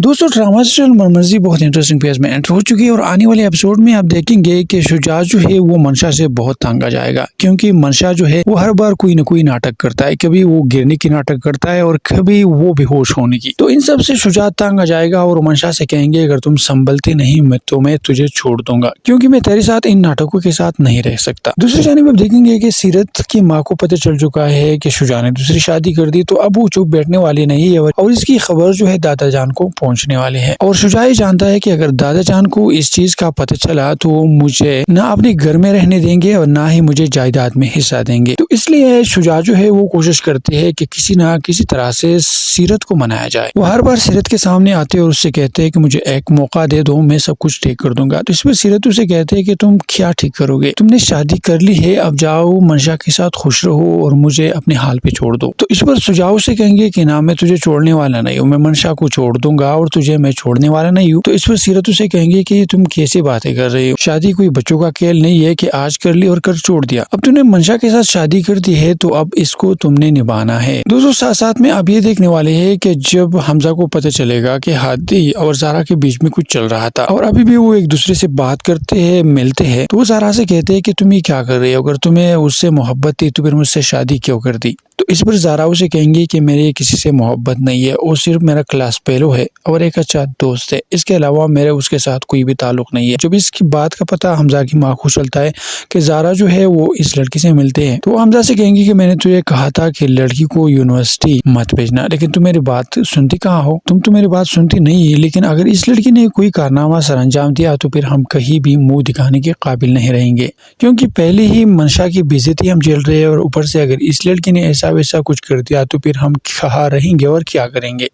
دوستو drama serial مرمرزی بہت interesting phase میں انٹر ہو چکی ہے اور آنے والے ایپیسوڈ میں آپ دیکھیں گے کہ شجاع جو ہے وہ منشا سے بہت تنگ آ جائے گا، کیونکہ منشا جو ہے وہ ہر بار کوئی نہ کوئی ناٹک کرتا ہے، کبھی وہ گرنے کی ناٹک کرتا ہے اور کبھی وہ بے ہوش ہونے کی۔ تو ان سب سے شجاع تنگ آ جائے گا اور منشا سے کہیں گے اگر تم سنبھلتے نہیں تو میں تجھے چھوڑ دوں گا، کیونکہ میں تیرے ساتھ ان ناٹکوں کے ساتھ نہیں رہ سکتا۔ دوسری جانب آپ دیکھیں گے کہ سیرت کی ماں کو پتہ چل چکا ہے کہ شجاع نے دوسری شادی کر دی، تو اب وہ چپ بیٹھنے والی نہیں ہے اور اس کی خبر جو ہے دادا جان کو پہنچنے والے ہے۔ اور شجاع یہ جانتا ہے کہ اگر دادا جان کو اس چیز کا پتہ چلا تو وہ مجھے نہ اپنے گھر میں رہنے دیں گے اور نہ ہی مجھے جائیداد میں حصہ دیں گے۔ تو اس لیے شجاع جو ہے وہ کوشش کرتے ہے کہ کسی نہ کسی طرح سے سیرت کو منایا جائے۔ وہ ہر بار سیرت کے سامنے آتے اور اس سے کہتے ہیں کہ مجھے ایک موقع دے دو، میں سب کچھ ٹھیک کر دوں گا۔ تو اس پر سیرت اسے کہتے ہیں کہ تم کیا ٹھیک کرو گے، تم نے شادی کر لی ہے، اب جاؤ منشا کے ساتھ خوش رہو اور مجھے اپنے حال پہ چھوڑ دو۔ تو اس پر شجاع سے کہیں گے کہ نہ میں تجھے چھوڑنے والا نہیں ہوں، میں منشا کو چھوڑ دوں گا اور تجھے میں چھوڑنے والا نہیں ہوں۔ تو اس پر سیرت اسے کہیں گے کہ تم کیسی باتیں کر رہے ہو، شادی کوئی بچوں کا کھیل نہیں ہے کہ آج کر لی اور کل چھوڑ دیا، اب تم نے منشا کے ساتھ شادی کر دی ہے تو اب اس کو تم نے نبھانا ہے۔ دوستوں ساتھ ساتھ میں اب یہ دیکھنے والے ہیں کہ جب حمزہ کو پتہ چلے گا کہ ہادی اور زارا کے بیچ میں کچھ چل رہا تھا اور ابھی بھی وہ ایک دوسرے سے بات کرتے ہیں، ملتے ہیں، تو وہ زارا سے کہتے ہیں کہ تم یہ کیا کر رہے ہو، اگر تمہیں اس سے محبت تھی تو پھر مجھ سے شادی کیوں کر دی۔ تو اس پر زارا اسے کہیں گے کہ میرے کسی سے محبت نہیں ہے، وہ صرف میرا کلاس فیلو ہے اور ایک اچھا دوست ہے، اس کے علاوہ میرے اس کے ساتھ کوئی بھی تعلق نہیں ہے۔ جب اس کی بات کا پتہ حمزہ کی ماں کو چلتا ہے کہ زارا جو ہے وہ اس لڑکی سے ملتے ہیں، تو وہ حمزہ سے کہیں گے کہ میں نے تجھے کہا تھا کہ لڑکی کو یونیورسٹی مت بھیجنا، لیکن تم میری بات سنتی کہاں ہو، تم تو میری بات سنتی نہیں ہے۔ لیکن اگر اس لڑکی نے کوئی کارنامہ سر انجام دیا تو پھر ہم کہیں بھی منہ دکھانے کے قابل نہیں رہیں گے، کیونکہ پہلے ہی منشا کی بے عزتی ہم جھیل رہے ہیں اور اوپر سے اگر اس لڑکی نے ایسا ویسا کچھ کر دیا تو پھر ہم کہاں رہیں گے اور کیا کریں گے۔